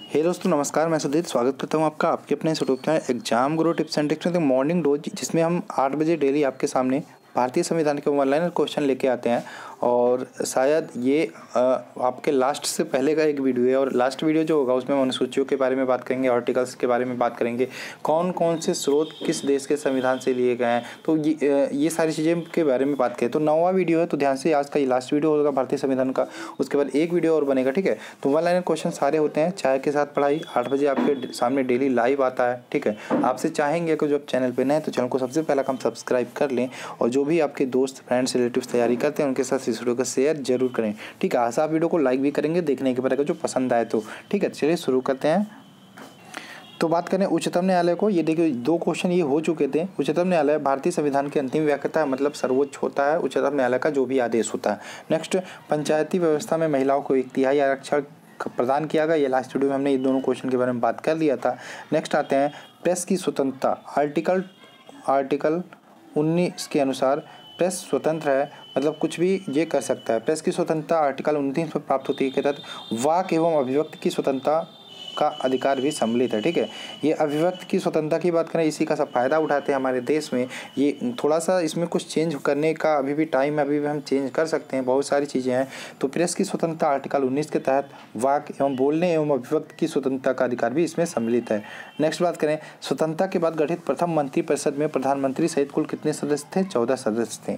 हे दोस्तों नमस्कार, मैं सुधीर स्वागत करता हूं आपका आपके अपने YouTube channel exam Guru tips and tricks में मॉर्निंग डोज, जिसमें हम 8 बजे डेली आपके सामने भारतीय संविधान के ऑनलाइन क्वेश्चन लेके आते हैं। और शायद ये आपके लास्ट से पहले का एक वीडियो है, और लास्ट वीडियो जो होगा उसमें हम अनुसूचियों के बारे में बात करेंगे, आर्टिकल्स के बारे में बात करेंगे, कौन कौन से स्रोत किस देश के संविधान से लिए गए हैं, तो ये सारी चीज़ें के बारे में बात करें। तो 9वां वीडियो है, तो ध्यान से आज का ये लास्ट वीडियो होगा भारतीय संविधान का, उसके बाद एक वीडियो और बनेगा, ठीक है। तो ऑनलाइन क्वेश्चन सारे होते हैं, चाय के साथ पढ़ाई 8 बजे आपके सामने डेली लाइव आता है, ठीक है। आपसे चाहेंगे कि जो आप चैनल पर नए हैं तो चैनल को सबसे पहला काम सब्सक्राइब कर लें, और जो भी आपके दोस्त फ्रेंड्स रिलेटिव्स तैयारी करते हैं उनके साथ इस वीडियो को शेयर जरूर करें, ठीक है। आशा आप वीडियो को लाइक भी करेंगे देखने के बाद, अगर जो पसंद आए तो, ठीक है। चलिए शुरू करते हैं। तो बात करें उच्चतम न्यायालय को, ये देखिए 2 क्वेश्चन ये हो चुके थे। उच्चतम न्यायालय भारतीय संविधान के अंतिम व्याख्याता है, मतलब सर्वोच्च होता है उच्चतम न्यायालय का जो भी आदेश होता है। नेक्स्ट, पंचायती व्यवस्था में महिलाओं को 1/3 आरक्षण प्रदान किया गया। ये लास्ट वीडियो में हमने ये दोनों क्वेश्चन के बारे में बात कर लिया था। नेक्स्ट आते हैं प्रेस की स्वतंत्रता। आर्टिकल 19 के अनुसार प्रेस स्वतंत्र है, मतलब कुछ भी ये कर सकता है। प्रेस की स्वतंत्रता आर्टिकल 29 पर प्राप्त होती है के तहत वाक एवं अभिव्यक्ति की स्वतंत्रता का अधिकार भी सम्मिलित है, ठीक है। ये अभिव्यक्ति की स्वतंत्रता की बात करें, इसी का सब फायदा उठाते हैं हमारे देश में। ये थोड़ा सा इसमें कुछ चेंज करने का अभी भी टाइम है, अभी भी हम चेंज कर सकते हैं, बहुत सारी चीज़ें हैं। तो प्रेस की स्वतंत्रता आर्टिकल 19 के तहत वाक एवं बोलने एवं अभिव्यक्ति की स्वतंत्रता का अधिकार भी इसमें सम्मिलित है। नेक्स्ट बात करें, स्वतंत्रता के बाद गठित प्रथम मंत्रिपरिषद में प्रधानमंत्री सहित कुल कितने सदस्य थे? 14 सदस्य थे।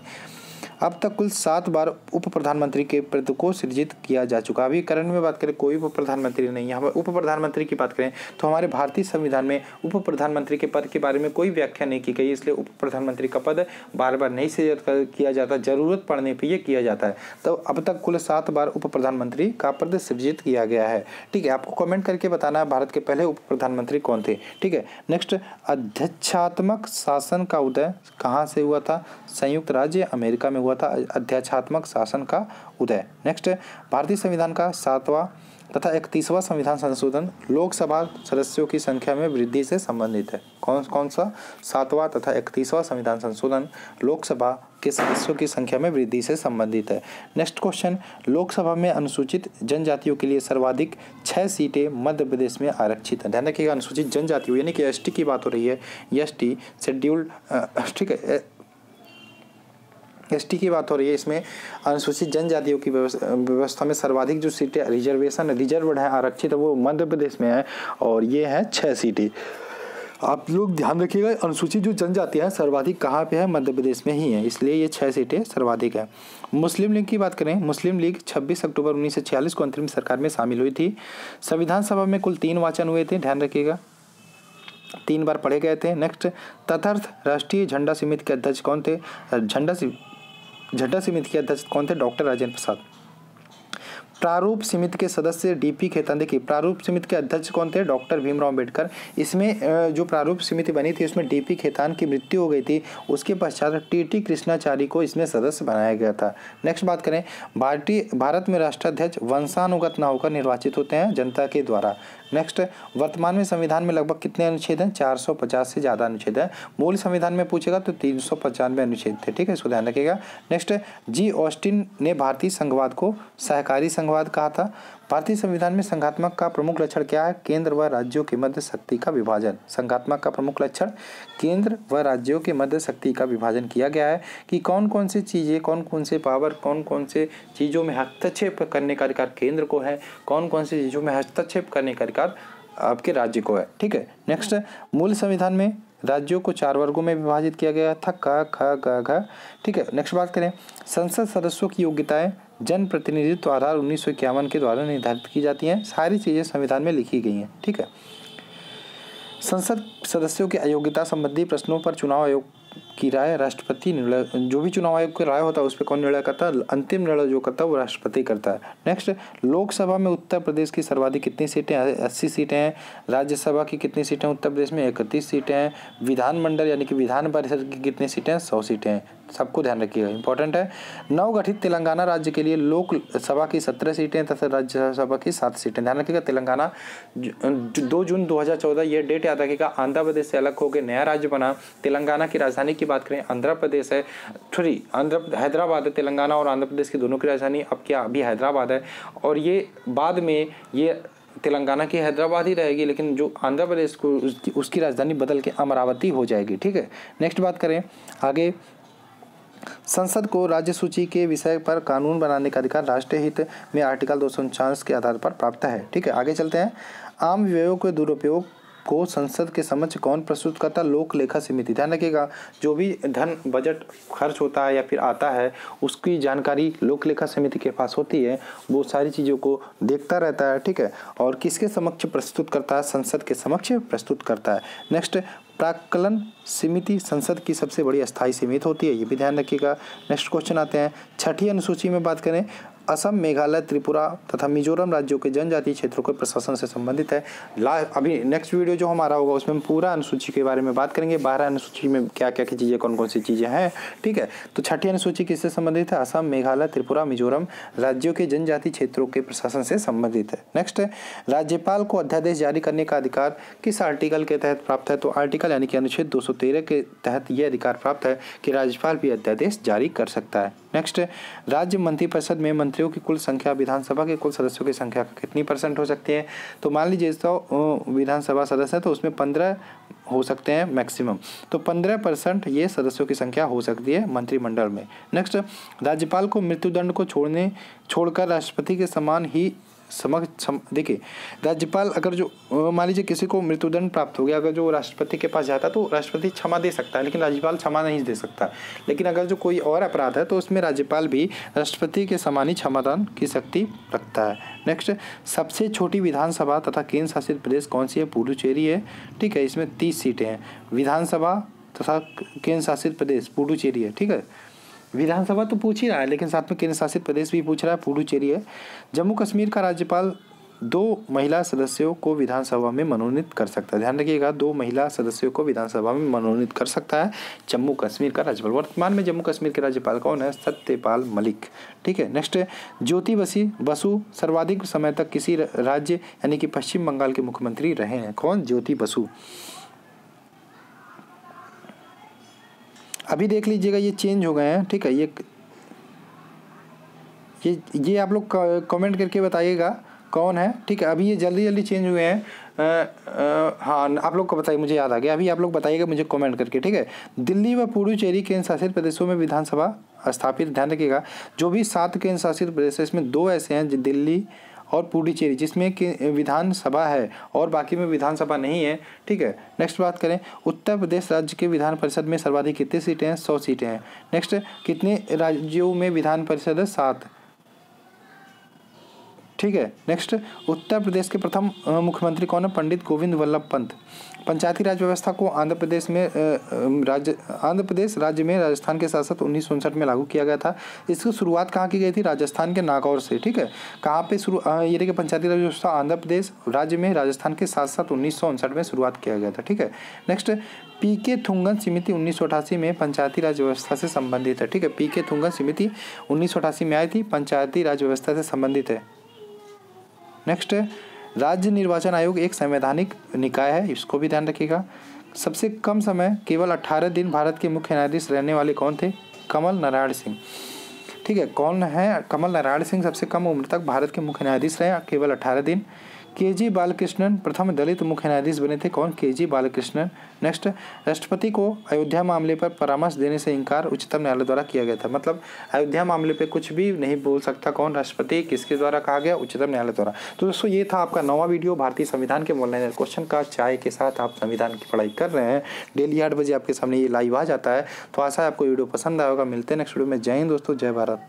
अब तक कुल 7 बार उप प्रधानमंत्री के पद को सृजित किया जा चुका। अभी करंट में बात करें कोई उप प्रधानमंत्री नहीं है। हम उप प्रधानमंत्री की बात करें तो हमारे भारतीय संविधान में उप प्रधानमंत्री के पद के बारे में कोई व्याख्या नहीं की गई, इसलिए उप प्रधानमंत्री का पद बार बार नहीं सृजित किया जाता, जरूरत पड़ने पर यह किया जाता है। तो अब तक कुल 7 बार उप प्रधानमंत्री का पद सृजित किया गया है, ठीक है। आपको कमेंट करके बताना है भारत के पहले उप प्रधानमंत्री कौन थे, ठीक है। नेक्स्ट, अध्यक्षात्मक शासन का उदय कहाँ से हुआ था? संयुक्त राज्य अमेरिका में हुआ था अध्यक्षात्मक शासन का उदय। नेक्स्ट, भारतीय संविधान का 7वां तथा 31वां संविधान संशोधन लोकसभा सदस्यों की संख्या में वृद्धि से संबंधित है। कौन सा? 7वां तथा 31वां संविधान संशोधन लोकसभा के सदस्यों की संख्या में वृद्धि से संबंधित है। नेक्स्ट क्वेश्चन, लोकसभा में अनुसूचित जनजातियों के लिए सर्वाधिक 6 सीटें मध्य प्रदेश में आरक्षित है। ध्यान रखिएगा, अनुसूचित जनजातियों यानी कि एसटी की बात हो रही है। एसटी शेड्यूल्ड, ठीक है, एसटी की बात हो रही है। इसमें अनुसूचित जनजातियों की व्यवस्था में सर्वाधिक जो सीटें रिजर्व है, आरक्षित है, वो मध्य प्रदेश में है, और ये है 6 सीटें। आप लोग ध्यान रखिएगा, अनुसूचित जो जनजाति है सर्वाधिक कहाँ पे है? मध्य प्रदेश में ही है, इसलिए ये 6 सीटें सर्वाधिक है। मुस्लिम लीग की बात करें, मुस्लिम लीग 26 अक्टूबर 1946 को अंतरिम सरकार में शामिल हुई थी। संविधान सभा में कुल 3 वाचन हुए थे, ध्यान रखिएगा, 3 बार पढ़े गए थे। नेक्स्ट, तदर्थ राष्ट्रीय झंडा समिति के अध्यक्ष कौन थे? झंडा समिति के अध्यक्ष कौन थे? डॉक्टर राजेंद्र प्रसाद। प्रारूप समिति के सदस्य डीपी खेतान। देखिए, प्रारूप समिति के अध्यक्ष कौन थे? डॉक्टर भीमराव अम्बेडकर। इसमें जो प्रारूप समिति बनी थी उसमें डीपी खेतान की मृत्यु हो गई थी, उसके पश्चात टीटी कृष्णाचारी को इसमें सदस्य बनाया गया था। नेक्स्ट बात करें, भारत में राष्ट्राध्यक्ष वंशानुगत न होकर निर्वाचित होते हैं जनता के द्वारा। नेक्स्ट, वर्तमान में संविधान में लगभग कितने अनुच्छेद हैं? 450 से ज़्यादा अनुच्छेद हैं। मूल संविधान में पूछेगा तो 395 अनुच्छेद थे, ठीक है, इसको ध्यान रखिएगा। नेक्स्ट, जी ऑस्टिन ने भारतीय संघवाद को सहकारी संघवाद कहा था। भारतीय संविधान में संघात्मक का प्रमुख लक्षण क्या है? केंद्र व राज्यों के मध्य शक्ति का विभाजन। संघात्मक का प्रमुख लक्षण केंद्र व राज्यों के मध्य शक्ति का विभाजन किया गया है कि कौन कौन सी चीज़ें, कौन कौन से पावर, कौन कौन से चीज़ों में हस्तक्षेप करने का अधिकार केंद्र को है, कौन कौन सी चीज़ों में हस्तक्षेप करने का अधिकार आपके राज्य को है, ठीक है। नेक्स्ट, मूल संविधान में राज्यों को 4 वर्गों में विभाजित किया गया था, क ख ग घ, ठीक है। नेक्स्ट बात करें, संसद सदस्यों की योग्यताएं जन प्रतिनिधित्व आधार 1951 के द्वारा निर्धारित की जाती हैं। सारी चीज़ें संविधान में लिखी गई हैं, ठीक है। संसद सदस्यों की अयोग्यता संबंधी प्रश्नों पर चुनाव आयोग की राय राष्ट्रपति निर्णय, जो भी चुनाव आयोग की राय होता है उस पर कौन निर्णय करता है? अंतिम निर्णय जो करता है वो राष्ट्रपति करता है। नेक्स्ट, लोकसभा में उत्तर प्रदेश की सर्वाधिक कितनी सीटें? 80 सीटें हैं। राज्यसभा की कितनी सीटें उत्तर प्रदेश में? 31 सीटें हैं। विधानमंडल यानी कि विधान परिषद की कितनी सीटें? 100 सीटें हैं। सबको ध्यान रखिएगा, इंपॉर्टेंट है। नवगठित तेलंगाना राज्य के लिए लोकसभा की 17 सीटें तथा राज्यसभा की 7 सीटें। ध्यान रखिएगा, तेलंगाना 2 जून 2014 ये डेट याद रखिएगा। आंध्र प्रदेश से अलग होकर नया राज्य बना। तेलंगाना की राजधानी की बात करें, आंध्र प्रदेश है, हैदराबाद है। तेलंगाना और आंध्र प्रदेश की दोनों की राजधानी अब क्या? अभी हैदराबाद है। और ये बाद में ये तेलंगाना की हैदराबाद ही रहेगी, लेकिन जो आंध्र प्रदेश को उसकी राजधानी बदल के अमरावती हो जाएगी। ठीक है, नेक्स्ट बात करें आगे। संसद को राज्य सूची के विषय पर कानून बनाने का अधिकार राष्ट्रीय हित में आर्टिकल 249 के आधार पर प्राप्त है। ठीक है, आगे चलते हैं। आम व्ययों के दुरुपयोग को संसद के समक्ष कौन प्रस्तुत करता? लोक लेखा समिति। ध्यान रखिएगा, जो भी धन बजट खर्च होता है या फिर आता है उसकी जानकारी लोक लेखा समिति के पास होती है, वो सारी चीज़ों को देखता रहता है। ठीक है, और किसके समक्ष प्रस्तुत करता है? संसद के समक्ष प्रस्तुत करता है। नेक्स्ट, प्राक्कलन समिति संसद की सबसे बड़ी अस्थायी समिति होती है, ये भी ध्यान रखिएगा। नेक्स्ट क्वेश्चन आते हैं, छठी अनुसूची में बात करें। असम, मेघालय, त्रिपुरा तथा मिजोरम राज्यों के जनजातीय क्षेत्रों के प्रशासन से संबंधित है। अभी नेक्स्ट वीडियो जो हमारा होगा उसमें हम पूरा अनुसूची के बारे में बात करेंगे, 12 अनुसूची में क्या क्या की चीज़ें, कौन कौन सी चीज़ें हैं। ठीक है, तो छठी अनुसूची किससे संबंधित है? असम, मेघालय, त्रिपुरा, मिजोरम राज्यों के जनजातीय क्षेत्रों के प्रशासन से संबंधित है। नेक्स्ट है, राज्यपाल को अध्यादेश जारी करने का अधिकार किस आर्टिकल के तहत प्राप्त है? तो आर्टिकल यानी कि अनुच्छेद 213 के तहत यह अधिकार प्राप्त है कि राज्यपाल भी अध्यादेश जारी कर सकता है। नेक्स्ट, राज्य मंत्रिपरिषद में मंत्रियों की कुल संख्या विधानसभा के कुल सदस्यों की संख्या का कितनी % हो सकती है? तो मान लीजिए 100 विधानसभा सदस्य है तो उसमें 15 हो सकते हैं मैक्सिमम, तो 15% ये सदस्यों की संख्या हो सकती है मंत्रिमंडल में। नेक्स्ट, राज्यपाल को मृत्युदंड को छोड़कर राष्ट्रपति के समान ही देखिए, राज्यपाल अगर जो मान लीजिए किसी को मृत्युदंड प्राप्त हो गया, अगर जो राष्ट्रपति के पास जाता है तो राष्ट्रपति क्षमा दे सकता है, लेकिन राज्यपाल क्षमा नहीं दे सकता। लेकिन अगर जो कोई और अपराध है तो उसमें राज्यपाल भी राष्ट्रपति के समान ही क्षमादान की शक्ति रखता है। नेक्स्ट, सबसे छोटी विधानसभा तथा केंद्र शासित प्रदेश कौन सी है? पुडुचेरी है। ठीक है, इसमें 30 सीटें हैं। विधानसभा तथा केंद्र शासित प्रदेश पुडुचेरी है। ठीक है, विधानसभा तो पूछ ही रहा है लेकिन साथ में केंद्र शासित प्रदेश भी पूछ रहा है, पुडुचेरी है। जम्मू कश्मीर का राज्यपाल 2 महिला सदस्यों को विधानसभा में मनोनीत कर सकता है। ध्यान रखिएगा, 2 महिला सदस्यों को विधानसभा में मनोनीत कर सकता है जम्मू कश्मीर का राज्यपाल। वर्तमान में जम्मू कश्मीर के राज्यपाल कौन है? सत्यपाल मलिक। ठीक है, नेक्स्ट, ज्योति बसु सर्वाधिक समय तक किसी राज्य यानी कि पश्चिम बंगाल के मुख्यमंत्री रहे हैं। कौन? ज्योति बसु। अभी देख लीजिएगा ये चेंज हो गए हैं। ठीक है, ये आप लोग कमेंट करके बताइएगा कौन है। ठीक है, अभी ये जल्दी जल्दी चेंज हुए हैं। हाँ, आप लोग को बताइए, मुझे याद आ गया। अभी आप लोग बताइएगा मुझे कमेंट करके। ठीक है, दिल्ली व पुडुचेरी केंद्र शासित प्रदेशों में विधानसभा स्थापित। ध्यान रखिएगा, जो भी 7 केंद्र शासित प्रदेश है इसमें 2 ऐसे हैं, दिल्ली और पुडुचेरी, जिसमें विधानसभा है और बाकी में विधानसभा नहीं है। ठीक है, नेक्स्ट बात करें, उत्तर प्रदेश राज्य के विधान परिषद में सर्वाधिक कितनी सीटें हैं? 100 सीटें हैं। नेक्स्ट, कितने राज्यों में विधान परिषद है? 7। ठीक है, नेक्स्ट, उत्तर प्रदेश के प्रथम मुख्यमंत्री कौन है? पंडित गोविंद वल्लभ पंत। पंचायती राज व्यवस्था को आंध्र प्रदेश राज्य में राजस्थान के साथ साथ 1959 में लागू किया गया था। इसकी शुरुआत कहाँ की गई थी? राजस्थान के नागौर से। ठीक है, कहाँ पे ये देखिए, पंचायती राज व्यवस्था आंध्र प्रदेश राज्य में राजस्थान के साथ साथ 1959 में शुरुआत किया गया था। ठीक है, नेक्स्ट, पीके थुंगन समिति 1988 में पंचायती राज व्यवस्था से संबंधित है। ठीक है, पीके थुंगन समिति 1988 में आई थी, पंचायती राज व्यवस्था से संबंधित है। नेक्स्ट, राज्य निर्वाचन आयोग एक संवैधानिक निकाय है, इसको भी ध्यान रखिएगा। सबसे कम समय केवल 18 दिन भारत के मुख्य न्यायाधीश रहने वाले कौन थे? कमल नारायण सिंह। ठीक है, कौन है? कमल नारायण सिंह सबसे कम उम्र तक भारत के मुख्य न्यायाधीश रहे, केवल 18 दिन। के.जी. बालकृष्णन प्रथम दलित मुख्य न्यायाधीश बने थे। कौन? के.जी. बालकृष्णन। नेक्स्ट, राष्ट्रपति को अयोध्या मामले पर परामर्श देने से इनकार उच्चतम न्यायालय द्वारा किया गया था। मतलब अयोध्या मामले पे कुछ भी नहीं बोल सकता कौन? राष्ट्रपति। किसके द्वारा कहा गया? उच्चतम न्यायालय द्वारा। तो दोस्तों, ये था आपका 9वां वीडियो भारतीय संविधान के ऑनलाइन क्वेश्चन का। चाय के साथ आप संविधान की पढ़ाई कर रहे हैं, डेली 8 बजे आपके सामने ये लाइव आ जाता है। तो आशा है आपको वीडियो पसंद आएगा। मिलते हैं नेक्स्ट वीडियो में। जय हिंद दोस्तों, जय भारत।